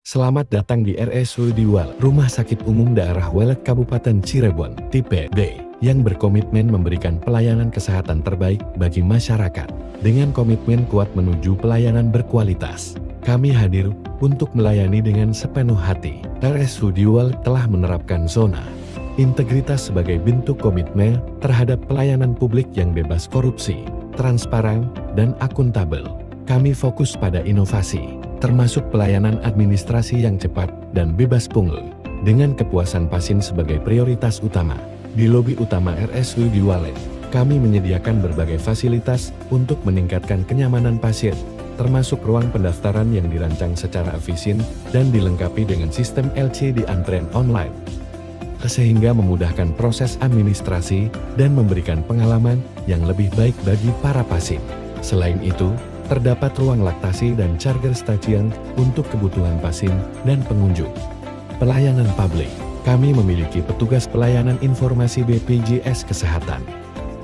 Selamat datang di RSUD Walet, Rumah Sakit Umum Daerah Walet Kabupaten Cirebon, tipe D, yang berkomitmen memberikan pelayanan kesehatan terbaik bagi masyarakat. Dengan komitmen kuat menuju pelayanan berkualitas, kami hadir untuk melayani dengan sepenuh hati. RSUD Walet telah menerapkan zona integritas sebagai bentuk komitmen terhadap pelayanan publik yang bebas korupsi, transparan, dan akuntabel. Kami fokus pada inovasi, termasuk pelayanan administrasi yang cepat dan bebas pungut, dengan kepuasan pasien sebagai prioritas utama. Di lobi utama RSUD Walet, kami menyediakan berbagai fasilitas untuk meningkatkan kenyamanan pasien, termasuk ruang pendaftaran yang dirancang secara efisien dan dilengkapi dengan sistem LC di antrean online, sehingga memudahkan proses administrasi dan memberikan pengalaman yang lebih baik bagi para pasien. Selain itu, terdapat ruang laktasi dan charger stasiun untuk kebutuhan pasien dan pengunjung. Pelayanan publik, kami memiliki petugas pelayanan informasi BPJS Kesehatan,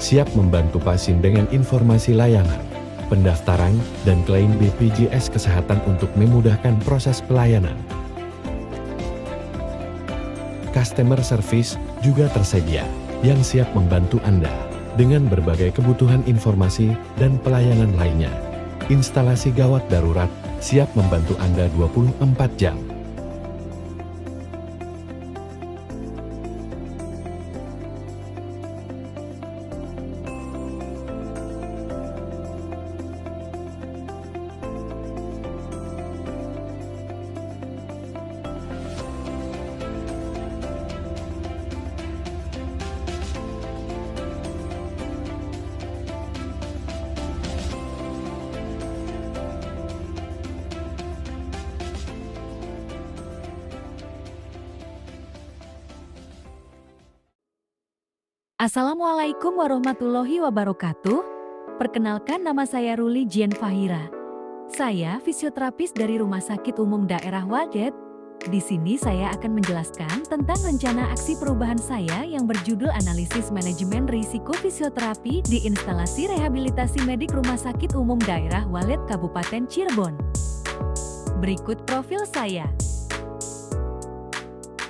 siap membantu pasien dengan informasi layanan, pendaftaran, dan klaim BPJS Kesehatan untuk memudahkan proses pelayanan. Customer service juga tersedia, yang siap membantu Anda dengan berbagai kebutuhan informasi dan pelayanan lainnya. Instalasi gawat darurat, siap membantu Anda 24 jam. Assalamualaikum warahmatullahi wabarakatuh. Perkenalkan, nama saya Ruli Jian Fahira. Saya fisioterapis dari Rumah Sakit Umum Daerah Walet. Di sini saya akan menjelaskan tentang rencana aksi perubahan saya yang berjudul Analisis Manajemen Risiko Fisioterapi di Instalasi Rehabilitasi Medik Rumah Sakit Umum Daerah Walet Kabupaten Cirebon. Berikut profil saya.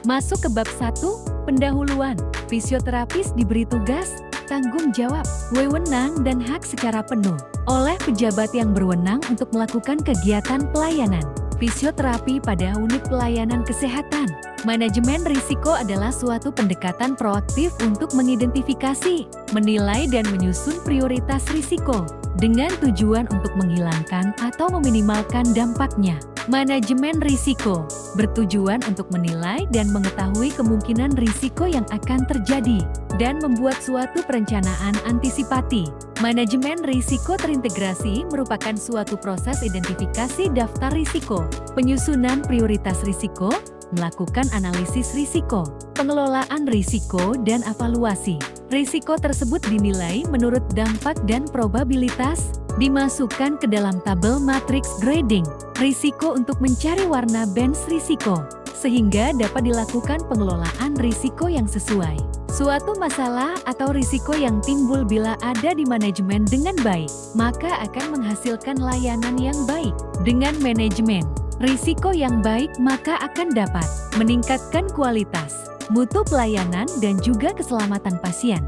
Masuk ke bab 1, pendahuluan. Fisioterapis diberi tugas, tanggung jawab, wewenang dan hak secara penuh oleh pejabat yang berwenang untuk melakukan kegiatan pelayanan fisioterapi pada unit pelayanan kesehatan. Manajemen risiko adalah suatu pendekatan proaktif untuk mengidentifikasi, menilai dan menyusun prioritas risiko dengan tujuan untuk menghilangkan atau meminimalkan dampaknya. Manajemen risiko bertujuan untuk menilai dan mengetahui kemungkinan risiko yang akan terjadi dan membuat suatu perencanaan antisipasi. Manajemen risiko terintegrasi merupakan suatu proses identifikasi daftar risiko, penyusunan prioritas risiko, melakukan analisis risiko, pengelolaan risiko dan evaluasi. Risiko tersebut dinilai menurut dampak dan probabilitas, dimasukkan ke dalam tabel matriks grading risiko untuk mencari warna bands risiko, sehingga dapat dilakukan pengelolaan risiko yang sesuai. Suatu masalah atau risiko yang timbul bila ada di manajemen dengan baik, maka akan menghasilkan layanan yang baik. Dengan manajemen risiko yang baik, maka akan dapat meningkatkan kualitas, mutu pelayanan dan juga keselamatan pasien.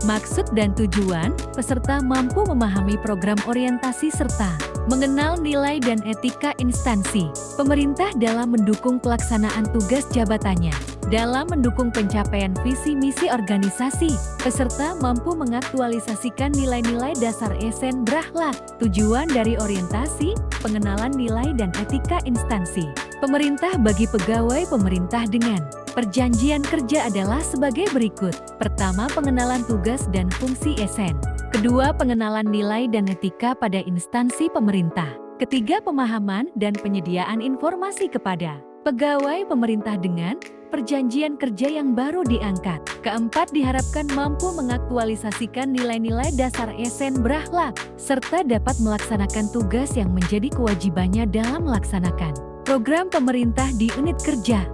Maksud dan tujuan, peserta mampu memahami program orientasi serta mengenal nilai dan etika instansi pemerintah dalam mendukung pelaksanaan tugas jabatannya. Dalam mendukung pencapaian visi misi organisasi, peserta mampu mengaktualisasikan nilai-nilai dasar esen berakhlak. Tujuan dari orientasi, pengenalan nilai dan etika instansi pemerintah bagi pegawai pemerintah dengan perjanjian kerja adalah sebagai berikut. Pertama, pengenalan tugas dan fungsi esen. Kedua, pengenalan nilai dan etika pada instansi pemerintah. Ketiga, pemahaman dan penyediaan informasi kepada pegawai pemerintah dengan perjanjian kerja yang baru diangkat. Keempat, diharapkan mampu mengaktualisasikan nilai-nilai dasar esen berakhlak, serta dapat melaksanakan tugas yang menjadi kewajibannya dalam melaksanakan program pemerintah di unit kerja.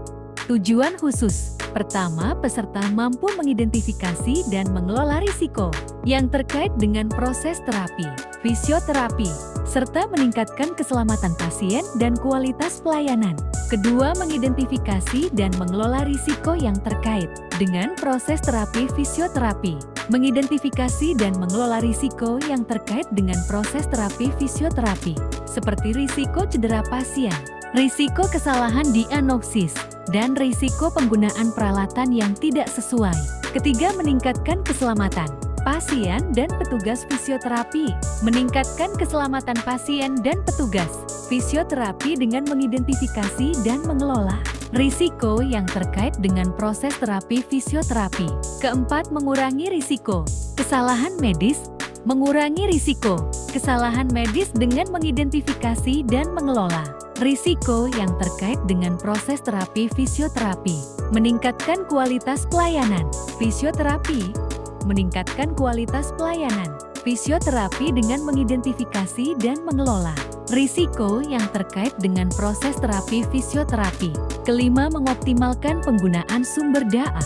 Tujuan khusus. Pertama, peserta mampu mengidentifikasi dan mengelola risiko yang terkait dengan proses terapi, fisioterapi, serta meningkatkan keselamatan pasien dan kualitas pelayanan. Kedua, mengidentifikasi dan mengelola risiko yang terkait dengan proses terapi fisioterapi. Mengidentifikasi dan mengelola risiko yang terkait dengan proses terapi fisioterapi, seperti risiko cedera pasien, risiko kesalahan diagnosis, dan risiko penggunaan peralatan yang tidak sesuai. Ketiga, meningkatkan keselamatan pasien dan petugas fisioterapi. Meningkatkan keselamatan pasien dan petugas fisioterapi dengan mengidentifikasi dan mengelola risiko yang terkait dengan proses terapi fisioterapi. Keempat, mengurangi risiko kesalahan medis. Mengurangi risiko kesalahan medis dengan mengidentifikasi dan mengelola risiko yang terkait dengan proses terapi fisioterapi. Meningkatkan kualitas pelayanan fisioterapi. Meningkatkan kualitas pelayanan fisioterapi dengan mengidentifikasi dan mengelola risiko yang terkait dengan proses terapi fisioterapi. Kelima, mengoptimalkan penggunaan sumber daya.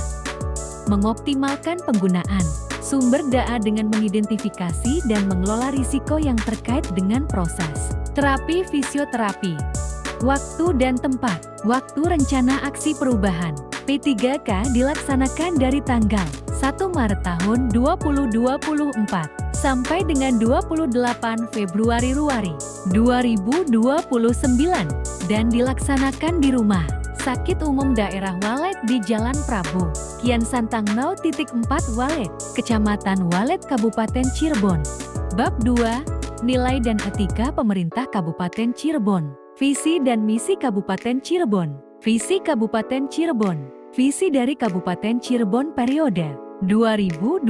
Mengoptimalkan penggunaan sumber daya dengan mengidentifikasi dan mengelola risiko yang terkait dengan proses terapi fisioterapi. Waktu dan tempat. Waktu rencana aksi perubahan P3K dilaksanakan dari tanggal 1 Maret tahun 2024 sampai dengan 28 Februari 2029 dan dilaksanakan di Rumah Sakit Umum Daerah Walet di Jalan Prabu Kian Santang 0.4 Walet, Kecamatan Walet, Kabupaten Cirebon. Bab 2, Nilai dan Etika Pemerintah Kabupaten Cirebon. Visi dan Misi Kabupaten Cirebon. Visi Kabupaten Cirebon. Visi dari Kabupaten Cirebon periode 2025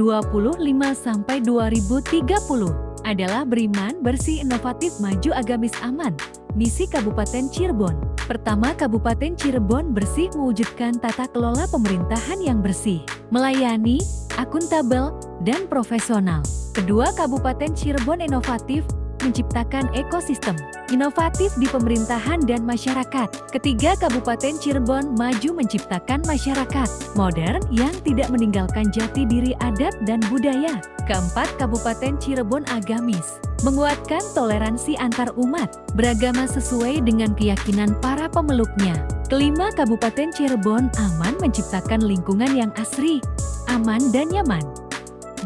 sampai 2030 adalah beriman, bersih, inovatif, maju, agamis, aman. Misi Kabupaten Cirebon. Pertama, Kabupaten Cirebon bersih mewujudkan tata kelola pemerintahan yang bersih, melayani, akuntabel, dan profesional. Kedua, Kabupaten Cirebon inovatif, menciptakan ekosistem inovatif di pemerintahan dan masyarakat. Ketiga, Kabupaten Cirebon maju menciptakan masyarakat modern yang tidak meninggalkan jati diri adat dan budaya. Keempat, Kabupaten Cirebon agamis, menguatkan toleransi antar umat beragama sesuai dengan keyakinan para pemeluknya. Kelima, Kabupaten Cirebon aman menciptakan lingkungan yang asri, aman dan nyaman.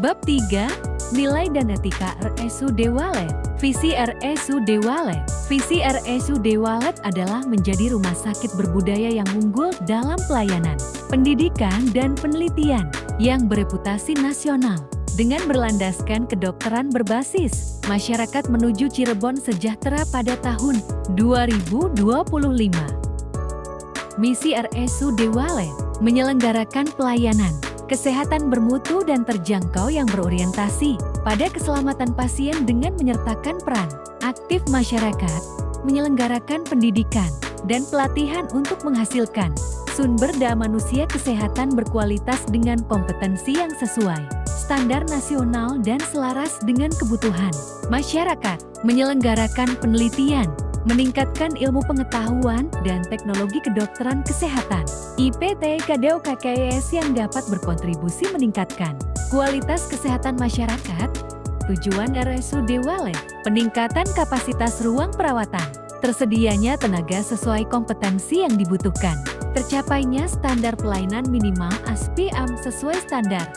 Bab 3, Nilai dan Etika RSUD Walet. Visi RSUD Walet. Visi RSUD Walet adalah menjadi rumah sakit berbudaya yang unggul dalam pelayanan, pendidikan, dan penelitian yang bereputasi nasional. Dengan berlandaskan kedokteran berbasis masyarakat menuju Cirebon sejahtera pada tahun 2025. Misi RSUD Walet menyelenggarakan pelayanan kesehatan bermutu dan terjangkau yang berorientasi pada keselamatan pasien dengan menyertakan peran aktif masyarakat, menyelenggarakan pendidikan dan pelatihan untuk menghasilkan sumber daya manusia kesehatan berkualitas dengan kompetensi yang sesuai standar nasional dan selaras dengan kebutuhan masyarakat, menyelenggarakan penelitian, meningkatkan ilmu pengetahuan dan teknologi kedokteran kesehatan, IPT KDOKKS yang dapat berkontribusi meningkatkan kualitas kesehatan masyarakat. Tujuan RSUD Walet, peningkatan kapasitas ruang perawatan, tersedianya tenaga sesuai kompetensi yang dibutuhkan, tercapainya standar pelayanan minimal ASPIAM sesuai standar.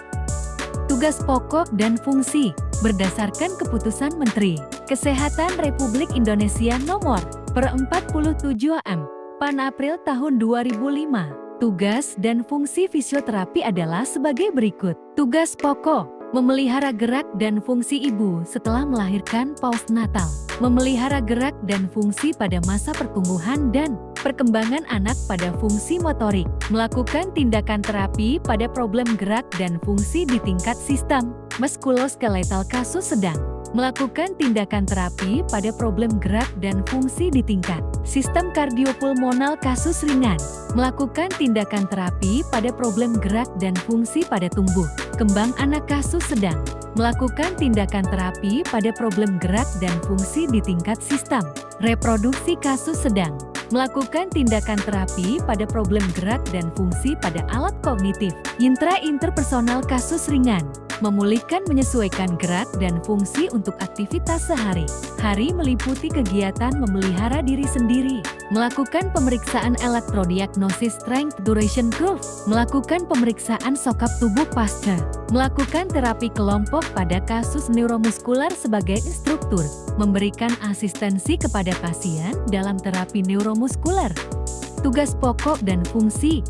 Tugas pokok dan fungsi berdasarkan Keputusan Menteri Kesehatan Republik Indonesia Nomor per 47 AM pada April tahun 2005. Tugas dan fungsi fisioterapi adalah sebagai berikut. Tugas pokok: memelihara gerak dan fungsi ibu setelah melahirkan postnatal, memelihara gerak dan fungsi pada masa pertumbuhan dan perkembangan anak pada fungsi motorik, melakukan tindakan terapi pada problem gerak dan fungsi di tingkat sistem muskuloskeletal kasus sedang, melakukan tindakan terapi pada problem gerak dan fungsi di tingkat sistem kardiopulmonal kasus ringan, melakukan tindakan terapi pada problem gerak dan fungsi pada tumbuh kembang anak kasus sedang, melakukan tindakan terapi pada problem gerak dan fungsi di tingkat sistem reproduksi kasus sedang, melakukan tindakan terapi pada problem gerak dan fungsi pada alat kognitif intra-interpersonal kasus ringan, memulihkan menyesuaikan gerak dan fungsi untuk aktivitas sehari-hari meliputi kegiatan memelihara diri sendiri, melakukan pemeriksaan elektrodiagnosis strength duration curve, melakukan pemeriksaan sokap tubuh pasca, melakukan terapi kelompok pada kasus neuromuskular sebagai instruktur, memberikan asistensi kepada pasien dalam terapi neuromuskular. Tugas pokok dan fungsi.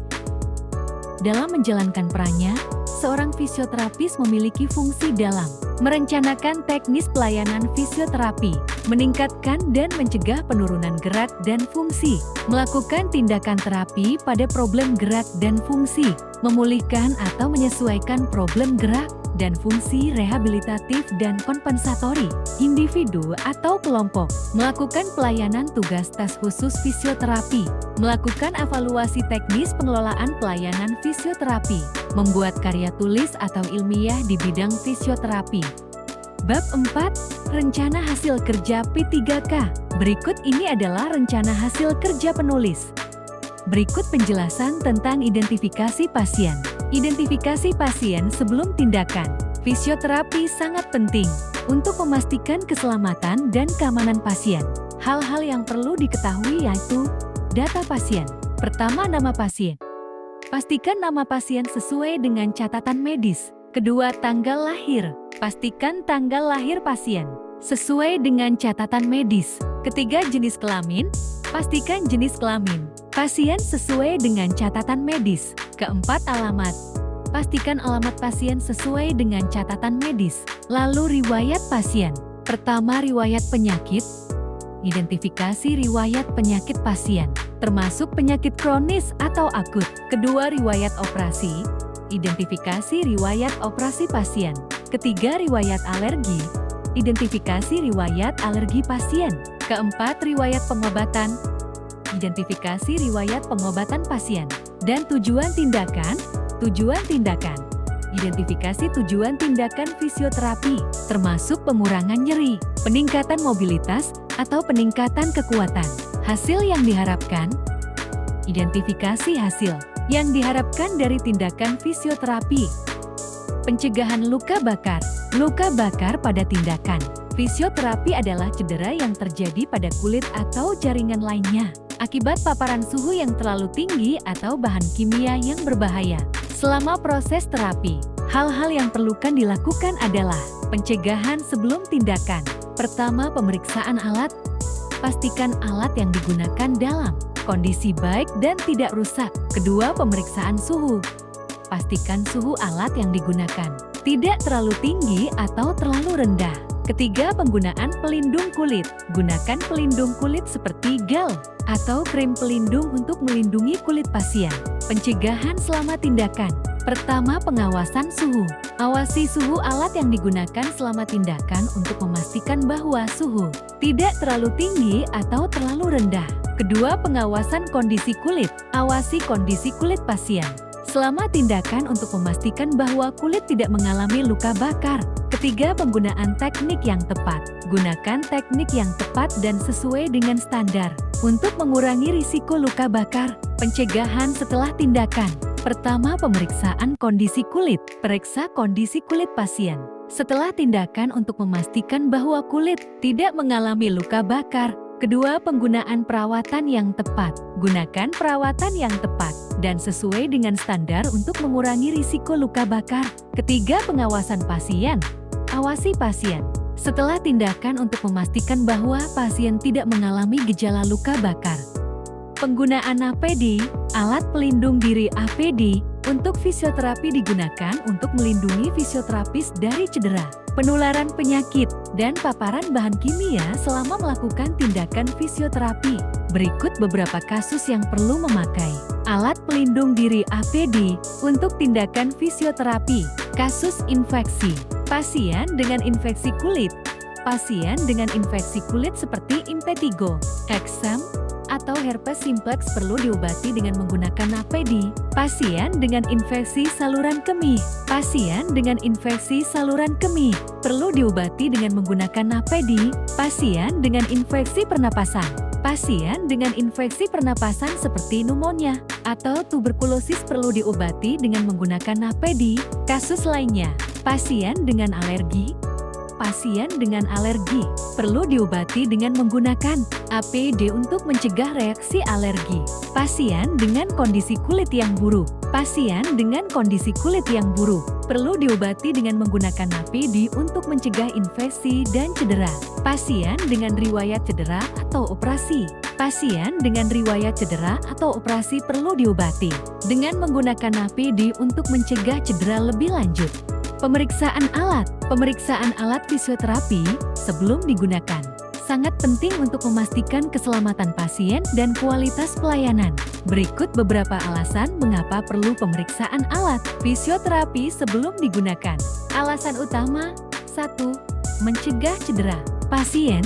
Dalam menjalankan perannya, seorang fisioterapis memiliki fungsi dalam merencanakan teknis pelayanan fisioterapi, meningkatkan dan mencegah penurunan gerak dan fungsi, melakukan tindakan terapi pada problem gerak dan fungsi, memulihkan atau menyesuaikan problem gerak dan fungsi rehabilitatif dan kompensatori, individu atau kelompok, melakukan pelayanan tugas tes khusus fisioterapi, melakukan evaluasi teknis pengelolaan pelayanan fisioterapi, membuat karya tulis atau ilmiah di bidang fisioterapi. Bab 4. Rencana hasil kerja P3K. Berikut ini adalah rencana hasil kerja penulis. Berikut penjelasan tentang identifikasi pasien. Identifikasi pasien sebelum tindakan. Fisioterapi sangat penting untuk memastikan keselamatan dan keamanan pasien. Hal-hal yang perlu diketahui yaitu data pasien. Pertama, nama pasien. Pastikan nama pasien sesuai dengan catatan medis. Kedua, tanggal lahir. Pastikan tanggal lahir pasien sesuai dengan catatan medis. Ketiga, jenis kelamin. Pastikan jenis kelamin pasien sesuai dengan catatan medis. Keempat, alamat. Pastikan alamat pasien sesuai dengan catatan medis. Lalu riwayat pasien. Pertama, riwayat penyakit. Identifikasi riwayat penyakit pasien, termasuk penyakit kronis atau akut. Kedua, riwayat operasi. Identifikasi riwayat operasi pasien. Ketiga, riwayat alergi. Identifikasi riwayat alergi pasien. Keempat, riwayat pengobatan. Identifikasi riwayat pengobatan pasien. Dan tujuan tindakan. Tujuan tindakan. Identifikasi tujuan tindakan fisioterapi, termasuk pengurangan nyeri, peningkatan mobilitas, atau peningkatan kekuatan. Hasil yang diharapkan. Identifikasi hasil yang diharapkan dari tindakan fisioterapi. Pencegahan luka bakar. Luka bakar pada tindakan fisioterapi adalah cedera yang terjadi pada kulit atau jaringan lainnya akibat paparan suhu yang terlalu tinggi atau bahan kimia yang berbahaya. Selama proses terapi, hal-hal yang perlukan dilakukan adalah pencegahan sebelum tindakan. Pertama, pemeriksaan alat. Pastikan alat yang digunakan dalam kondisi baik dan tidak rusak. Kedua, pemeriksaan suhu. Pastikan suhu alat yang digunakan tidak terlalu tinggi atau terlalu rendah. Ketiga, penggunaan pelindung kulit. Gunakan pelindung kulit seperti gel atau krim pelindung untuk melindungi kulit pasien. Pencegahan selama tindakan. Pertama, pengawasan suhu. Awasi suhu alat yang digunakan selama tindakan untuk memastikan bahwa suhu tidak terlalu tinggi atau terlalu rendah. Kedua, pengawasan kondisi kulit. Awasi kondisi kulit pasien selama tindakan untuk memastikan bahwa kulit tidak mengalami luka bakar. Ketiga, penggunaan teknik yang tepat. Gunakan teknik yang tepat dan sesuai dengan standar untuk mengurangi risiko luka bakar. Pencegahan setelah tindakan. Pertama, pemeriksaan kondisi kulit. Periksa kondisi kulit pasien setelah tindakan untuk memastikan bahwa kulit tidak mengalami luka bakar. Kedua, penggunaan perawatan yang tepat. Gunakan perawatan yang tepat dan sesuai dengan standar untuk mengurangi risiko luka bakar. Ketiga, pengawasan pasien. Awasi pasien setelah tindakan untuk memastikan bahwa pasien tidak mengalami gejala luka bakar. Penggunaan APD, alat pelindung diri APD, untuk fisioterapi digunakan untuk melindungi fisioterapis dari cedera, penularan penyakit, dan paparan bahan kimia selama melakukan tindakan fisioterapi. Berikut beberapa kasus yang perlu memakai alat pelindung diri APD untuk tindakan fisioterapi. Kasus infeksi. Pasien dengan infeksi kulit. Pasien dengan infeksi kulit seperti impetigo, eksem, atau herpes simplex perlu diobati dengan menggunakan APD. Pasien dengan infeksi saluran kemih. Pasien dengan infeksi saluran kemih perlu diobati dengan menggunakan APD. Pasien dengan infeksi pernapasan. Pasien dengan infeksi pernapasan seperti pneumonia atau tuberkulosis perlu diobati dengan menggunakan APD. Kasus lainnya, Pasien dengan alergi. Pasien dengan alergi perlu diobati dengan menggunakan APD untuk mencegah reaksi alergi. Pasien dengan kondisi kulit yang buruk. Pasien dengan kondisi kulit yang buruk perlu diobati dengan menggunakan APD untuk mencegah infeksi dan cedera. Pasien dengan riwayat cedera atau operasi. Pasien dengan riwayat cedera atau operasi perlu diobati dengan menggunakan APD untuk mencegah cedera lebih lanjut. Pemeriksaan alat. Pemeriksaan alat fisioterapi sebelum digunakan sangat penting untuk memastikan keselamatan pasien dan kualitas pelayanan. Berikut beberapa alasan mengapa perlu pemeriksaan alat fisioterapi sebelum digunakan. Alasan utama, 1. Mencegah cedera. Pasien,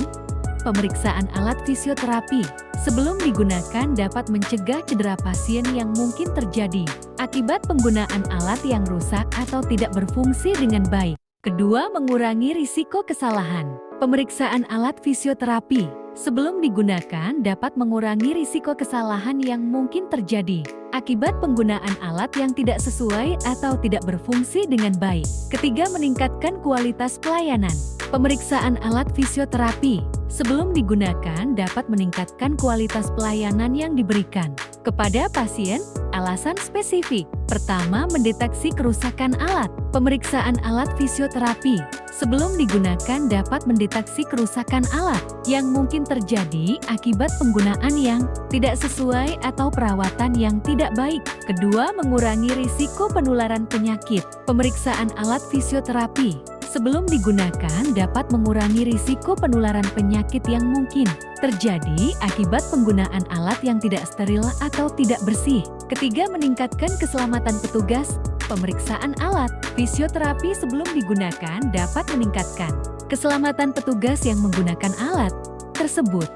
pemeriksaan alat fisioterapi sebelum digunakan dapat mencegah cedera pasien yang mungkin terjadi akibat penggunaan alat yang rusak atau tidak berfungsi dengan baik. Kedua, mengurangi risiko kesalahan. Pemeriksaan alat fisioterapi sebelum digunakan dapat mengurangi risiko kesalahan yang mungkin terjadi akibat penggunaan alat yang tidak sesuai atau tidak berfungsi dengan baik. Ketiga, meningkatkan kualitas pelayanan. Pemeriksaan alat fisioterapi sebelum digunakan dapat meningkatkan kualitas pelayanan yang diberikan kepada pasien. Alasan spesifik. Pertama, mendeteksi kerusakan alat. Pemeriksaan alat fisioterapi sebelum digunakan dapat mendeteksi kerusakan alat yang mungkin terjadi akibat penggunaan yang tidak sesuai atau perawatan yang tidak baik. Kedua, mengurangi risiko penularan penyakit. Pemeriksaan alat fisioterapi sebelum digunakan dapat mengurangi risiko penularan penyakit yang mungkin terjadi akibat penggunaan alat yang tidak steril atau tidak bersih. Ketiga, meningkatkan keselamatan petugas. Pemeriksaan alat fisioterapi sebelum digunakan dapat meningkatkan keselamatan petugas yang menggunakan alat tersebut.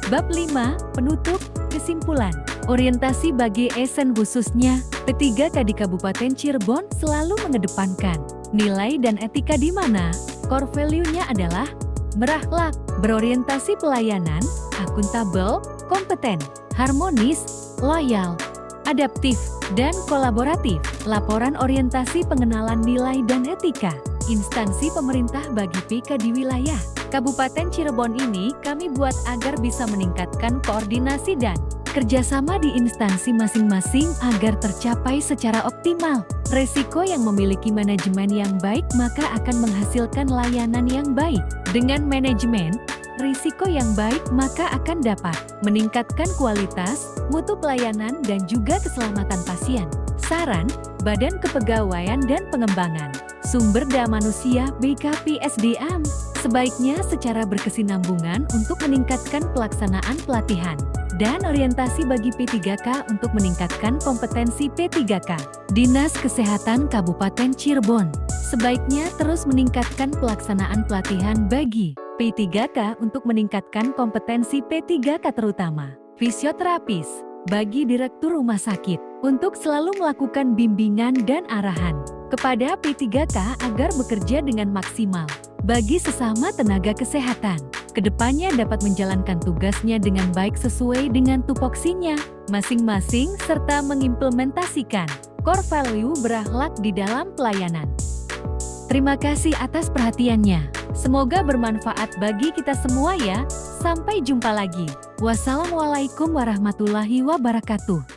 Bab 5, penutup, kesimpulan. Orientasi bagi ASN khususnya P3K di Kabupaten Cirebon selalu mengedepankan nilai dan etika di mana core value-nya adalah berakhlak, berorientasi pelayanan, akuntabel, kompeten, harmonis, loyal, adaptif, dan kolaboratif. Laporan orientasi pengenalan nilai dan etika instansi pemerintah bagi PK di wilayah Kabupaten Cirebon ini kami buat agar bisa meningkatkan koordinasi dan kerjasama di instansi masing-masing agar tercapai secara optimal. Resiko yang memiliki manajemen yang baik maka akan menghasilkan layanan yang baik. Dengan manajemen risiko yang baik maka akan dapat meningkatkan kualitas, mutu pelayanan dan juga keselamatan pasien. Saran, Badan Kepegawaian dan Pengembangan Sumber Daya Manusia BKPSDM, sebaiknya secara berkesinambungan untuk meningkatkan pelaksanaan pelatihan dan orientasi bagi P3K untuk meningkatkan kompetensi P3K. Dinas Kesehatan Kabupaten Cirebon sebaiknya terus meningkatkan pelaksanaan pelatihan bagi P3K untuk meningkatkan kompetensi P3K terutama fisioterapis bagi direktur rumah sakit untuk selalu melakukan bimbingan dan arahan kepada P3K agar bekerja dengan maksimal bagi sesama tenaga kesehatan. Kedepannya dapat menjalankan tugasnya dengan baik sesuai dengan tupoksinya masing-masing serta mengimplementasikan core value berakhlak di dalam pelayanan. Terima kasih atas perhatiannya. Semoga bermanfaat bagi kita semua ya. Sampai jumpa lagi. Wassalamualaikum warahmatullahi wabarakatuh.